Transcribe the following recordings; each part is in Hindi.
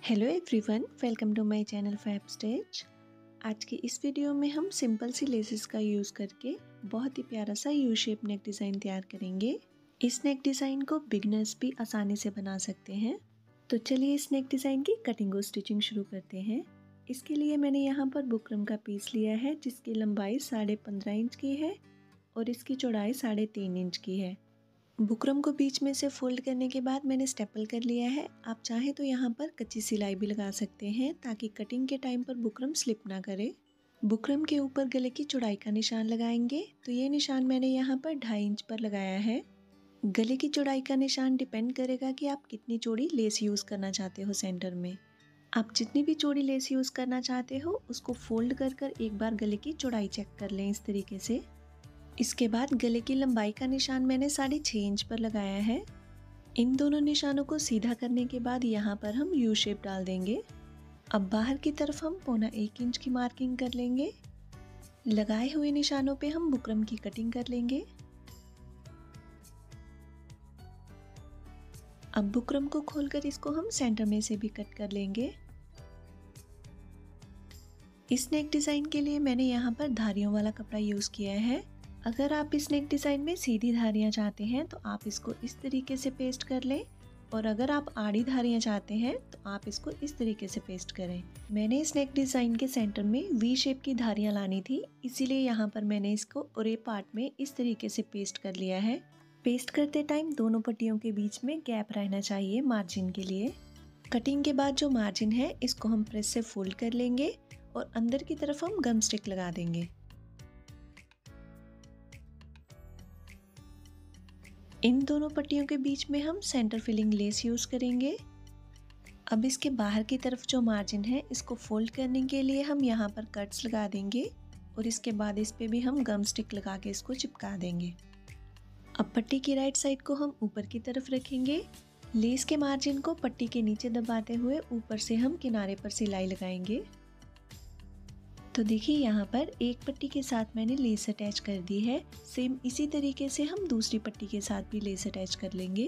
Hello everyone, welcome to my channel Fab Stitch. आज की इस वीडियो में हम सिंपल सी लेसेस का यूज़ करके बहुत ही प्यारा सा यू शेप नेक डिज़ाइन तैयार करेंगे। इस नेक डिज़ाइन को बिगनर्स भी आसानी से बना सकते हैं। तो चलिए इस नेक डिज़ाइन की कटिंग और स्टिचिंग शुरू करते हैं। इसके लिए मैंने यहाँ पर बुकरम का पीस लिया है जिसकी लंबाई 15.5 इंच की है और इसकी चौड़ाई 3.5 इंच की है। बुकरम को बीच में से फोल्ड करने के बाद मैंने स्टेपल कर लिया है। आप चाहें तो यहाँ पर कच्ची सिलाई भी लगा सकते हैं ताकि कटिंग के टाइम पर बुकरम स्लिप ना करे। बुकरम के ऊपर गले की चौड़ाई का निशान लगाएंगे। तो ये निशान मैंने यहाँ पर 2.5 इंच पर लगाया है। गले की चौड़ाई का निशान डिपेंड करेगा कि आप कितनी चौड़ी लेस यूज़ करना चाहते हो सेंटर में। आप जितनी भी चौड़ी लेस यूज़ करना चाहते हो उसको फोल्ड कर एक बार गले की चौड़ाई चेक कर लें इस तरीके से। इसके बाद गले की लंबाई का निशान मैंने 6.5 इंच पर लगाया है। इन दोनों निशानों को सीधा करने के बाद यहाँ पर हम यू शेप डाल देंगे। अब बाहर की तरफ हम 1.25 इंच की मार्किंग कर लेंगे। लगाए हुए निशानों पे हम बुकरम की कटिंग कर लेंगे। अब बुकरम को खोलकर इसको हम सेंटर में से भी कट कर लेंगे। इस नेक डिज़ाइन के लिए मैंने यहाँ पर धारियों वाला कपड़ा यूज़ किया है। अगर आप इस नेक डिज़ाइन में सीधी धारियाँ चाहते हैं तो आप इसको इस तरीके से पेस्ट कर लें, और अगर आप आड़ी धारियाँ चाहते हैं तो आप इसको इस तरीके से पेस्ट करें। मैंने इस नेक डिज़ाइन के सेंटर में वी शेप की धारियाँ लानी थी, इसीलिए यहाँ पर मैंने इसको ओरे पार्ट में इस तरीके से पेस्ट कर लिया है। पेस्ट करते टाइम दोनों पट्टियों के बीच में गैप रहना चाहिए मार्जिन के लिए। कटिंग के बाद जो मार्जिन है इसको हम प्रेस से फोल्ड कर लेंगे और अंदर की तरफ हम गम स्टिक लगा देंगे। इन दोनों पट्टियों के बीच में हम सेंटर फिलिंग लेस यूज़ करेंगे। अब इसके बाहर की तरफ जो मार्जिन है इसको फोल्ड करने के लिए हम यहाँ पर कट्स लगा देंगे और इसके बाद इस पे भी हम गम स्टिक लगा के इसको चिपका देंगे। अब पट्टी की राइट साइड को हम ऊपर की तरफ रखेंगे। लेस के मार्जिन को पट्टी के नीचे दबाते हुए ऊपर से हम किनारे पर सिलाई लगाएंगे। तो देखिए यहाँ पर एक पट्टी के साथ मैंने लेस अटैच कर दी है। सेम इसी तरीके से हम दूसरी पट्टी के साथ भी लेस अटैच कर लेंगे।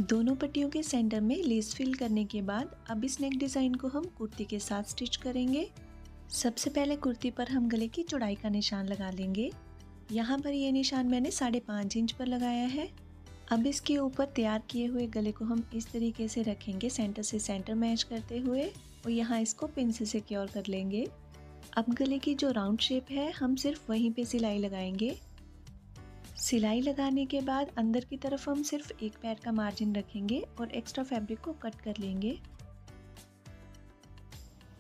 दोनों पट्टियों के सेंटर में लेस फिल करने के बाद अब इस नेक डिज़ाइन को हम कुर्ती के साथ स्टिच करेंगे। सबसे पहले कुर्ती पर हम गले की चौड़ाई का निशान लगा लेंगे। यहाँ पर ये निशान मैंने 5.5 इंच पर लगाया है। अब इसके ऊपर तैयार किए हुए गले को हम इस तरीके से रखेंगे, सेंटर से सेंटर मैच करते हुए, और यहाँ इसको पिन से सिक्योर कर लेंगे। अब गले की जो राउंड शेप है हम सिर्फ वहीं पे सिलाई लगाएंगे। सिलाई लगाने के बाद अंदर की तरफ हम सिर्फ एक पैर का मार्जिन रखेंगे और एक्स्ट्रा फैब्रिक को कट कर लेंगे।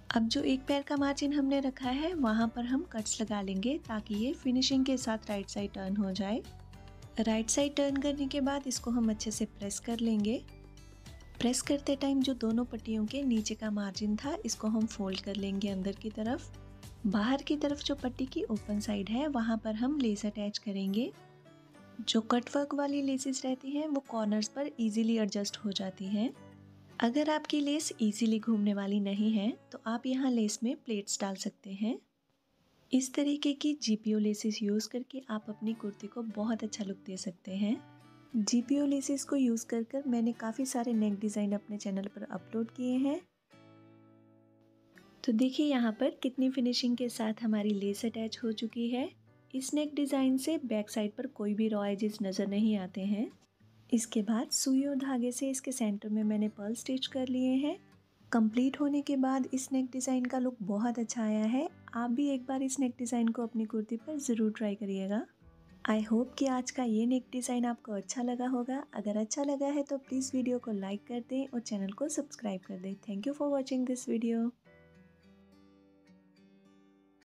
अब जो एक पैर का मार्जिन हमने रखा है वहाँ पर हम कट्स लगा लेंगे ताकि ये फिनिशिंग के साथ राइट साइड टर्न हो जाए। राइट साइड टर्न करने के बाद इसको हम अच्छे से प्रेस कर लेंगे। प्रेस करते टाइम जो दोनों पट्टियों के नीचे का मार्जिन था इसको हम फोल्ड कर लेंगे अंदर की तरफ। बाहर की तरफ जो पट्टी की ओपन साइड है वहाँ पर हम लेस अटैच करेंगे। जो कट वर्क वाली लेसेस रहती हैं वो कॉर्नर्स पर इजीली एडजस्ट हो जाती हैं। अगर आपकी लेस इजीली घूमने वाली नहीं है तो आप यहाँ लेस में प्लेट्स डाल सकते हैं। इस तरीके की जीपीओ लेसेस यूज़ करके आप अपनी कुर्ती को बहुत अच्छा लुक दे सकते हैं। जीपीओ लेसेस को यूज़ कर मैंने काफ़ी सारे नेक डिज़ाइन अपने चैनल पर अपलोड किए हैं। तो देखिए यहाँ पर कितनी फिनिशिंग के साथ हमारी लेस अटैच हो चुकी है। इस नेक डिज़ाइन से बैक साइड पर कोई भी रॉ एजेस नज़र नहीं आते हैं। इसके बाद सुई और धागे से इसके सेंटर में मैंने पर्ल स्टिच कर लिए हैं। कंप्लीट होने के बाद इस नेक डिज़ाइन का लुक बहुत अच्छा आया है। आप भी एक बार इस नेक डिज़ाइन को अपनी कुर्ती पर ज़रूर ट्राई करिएगा। आई होप कि आज का ये नेक डिज़ाइन आपको अच्छा लगा होगा। अगर अच्छा लगा है तो प्लीज़ वीडियो को लाइक कर दें और चैनल को सब्सक्राइब कर दें। Thank you for watching this video.